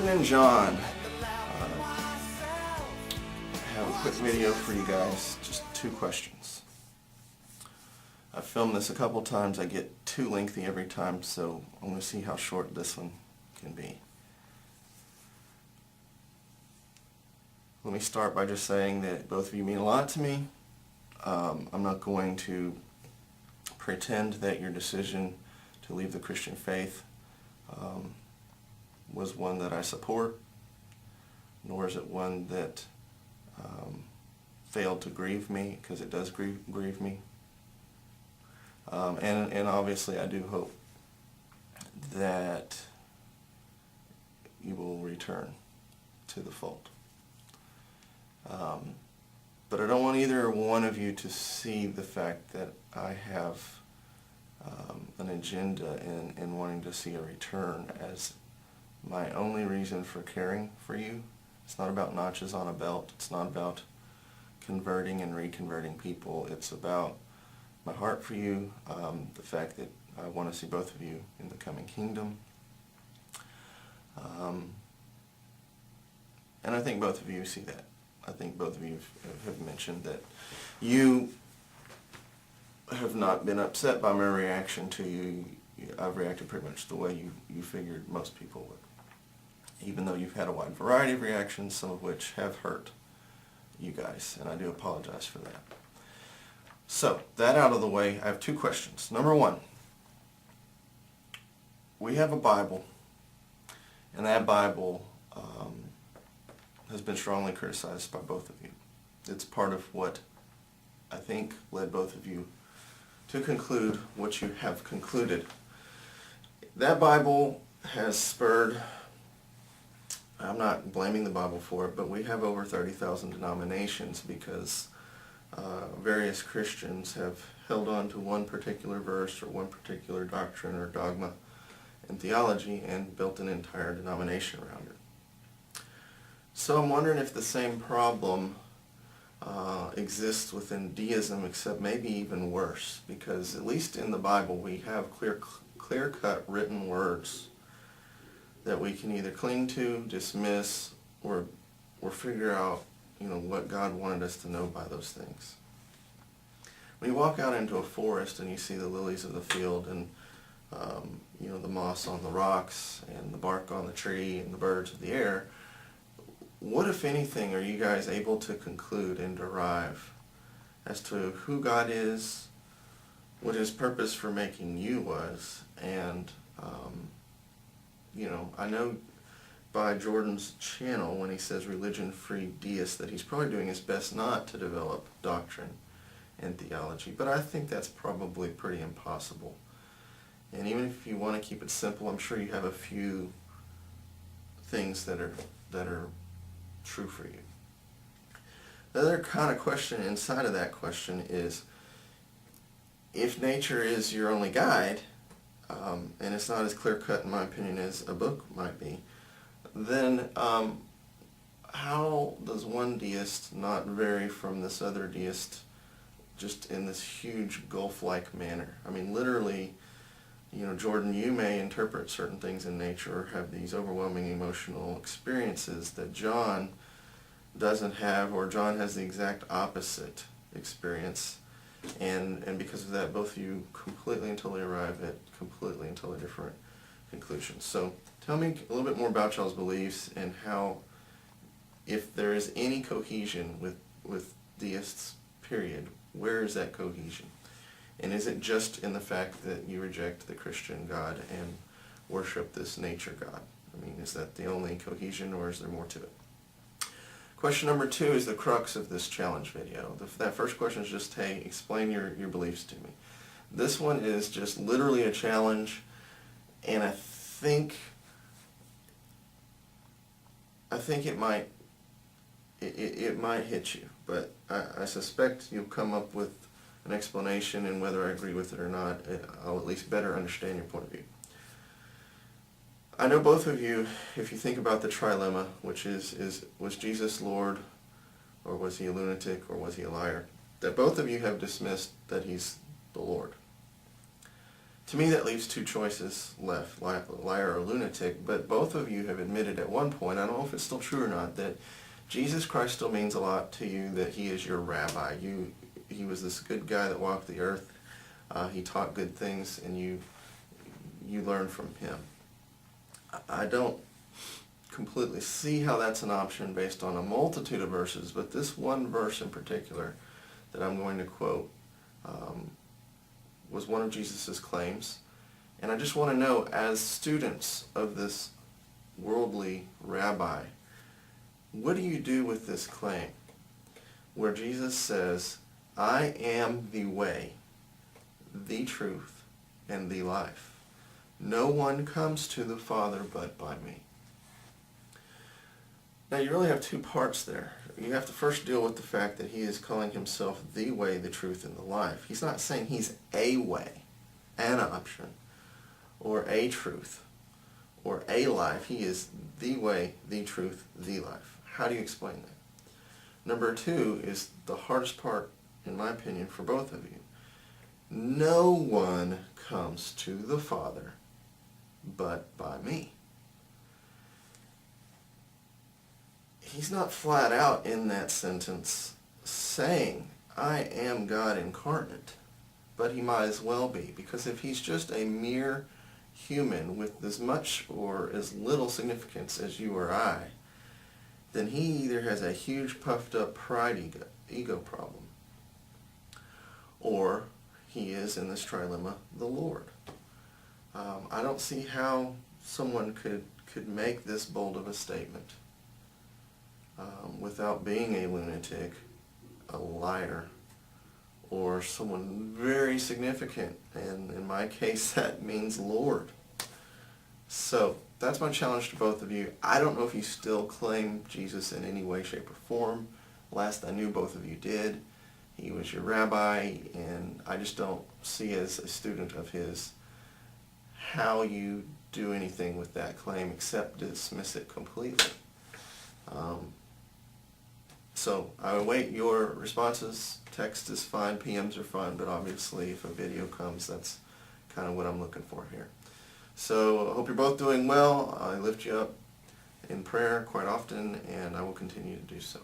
Jordan and John. I have a quick video for you guys, just 2 questions. I've filmed this a couple times. I get too lengthy every time, so I'm going to see how short this one can be. Let me start by just saying that both of you mean a lot to me. I'm not going to pretend that your decision to leave the Christian faith was one that I support, nor is it one that failed to grieve me, because it does grieve me. And obviously I do hope that you will return to the fold. But I don't want either one of you to see the fact that I have an agenda in wanting to see a return as my only reason for caring for you. It's not about notches on a belt. It's not about converting and reconverting people. It's about my heart for you, the fact that I want to see both of you in the coming kingdom. And I think both of you see that. I think both of you have mentioned that you have not been upset by my reaction to you. I've reacted pretty much the way you figured most people would. Even though you've had a wide variety of reactions, some of which have hurt you guys, and I do apologize for that. So, that out of the way, I have 2 questions. Number 1, we have a Bible, and that Bible has been strongly criticized by both of you. It's part of what I think led both of you to conclude what you have concluded. That Bible has spurred, I'm not blaming the Bible for it, but we have over 30,000 denominations because various Christians have held on to one particular verse or one particular doctrine or dogma and theology and built an entire denomination around it. So I'm wondering if the same problem exists within Deism, except maybe even worse, because at least in the Bible we have clear-cut written words that we can either cling to, dismiss, or figure out, what God wanted us to know by those things. When you walk out into a forest and you see the lilies of the field and the moss on the rocks and the bark on the tree and the birds of the air, what, if anything, are you guys able to conclude and derive as to who God is, what His purpose for making you was, and I know by Jordan's channel, when he says religion-free deist, that he's probably doing his best not to develop doctrine and theology, but I think that's probably pretty impossible. And even if you want to keep it simple, I'm sure you have a few things that are true for you. The other kind of question inside of that question is, if nature is your only guide, and it's not as clear-cut in my opinion as a book might be, then how does one deist not vary from this other deist just in this huge gulf-like manner? I mean, literally, Jordan, you may interpret certain things in nature or have these overwhelming emotional experiences that John doesn't have, or John has the exact opposite experience. And because of that, both of you completely and totally arrive at completely and totally different conclusions. So tell me a little bit more about y'all's beliefs and how, if there is any cohesion with deists, period, where is that cohesion? And is it just in the fact that you reject the Christian God and worship this nature God? I mean, is that the only cohesion, or is there more to it? Question number 2 is the crux of this challenge video. That first question is just, hey, explain your beliefs to me. This one is just literally a challenge, and I think it might hit you, but I suspect you'll come up with an explanation, and whether I agree with it or not, I'll at least better understand your point of view. I know both of you, if you think about the trilemma, which is was Jesus Lord, or was he a lunatic, or was he a liar, that both of you have dismissed that he's the Lord. To me, that leaves two choices left, liar or lunatic, but both of you have admitted at one point, I don't know if it's still true or not, that Jesus Christ still means a lot to you, that he is your rabbi. He was this good guy that walked the earth. He taught good things, and you learn from him. I don't completely see how that's an option based on a multitude of verses, but this one verse in particular that I'm going to quote was one of Jesus' claims. And I just want to know, as students of this worldly rabbi, what do you do with this claim where Jesus says, I am the way, the truth, and the life. No one comes to the Father but by me. Now you really have two parts there. You have to first deal with the fact that he is calling himself the way, the truth, and the life. He's not saying he's a way, an option, or a truth, or a life. He is the way, the truth, the life. How do you explain that? Number two is the hardest part, in my opinion, for both of you. No one comes to the Father but by me. He's not flat out in that sentence saying, I am God incarnate, but he might as well be, because if he's just a mere human with as much or as little significance as you or I, then he either has a huge puffed up pride ego problem, or he is, in this trilemma, the Lord. I don't see how someone could make this bold of a statement without being a lunatic, a liar, or someone very significant, and in my case that means Lord. So that's my challenge to both of you. I don't know if you still claim Jesus in any way, shape, or form. Last I knew, both of you did. He was your rabbi, and I just don't see, as a student of his, how you do anything with that claim except dismiss it completely. So I await your responses. Text is fine, PMs are fine, but obviously if a video comes, that's kind of what I'm looking for here. So I hope you're both doing well. I lift you up in prayer quite often, and I will continue to do so.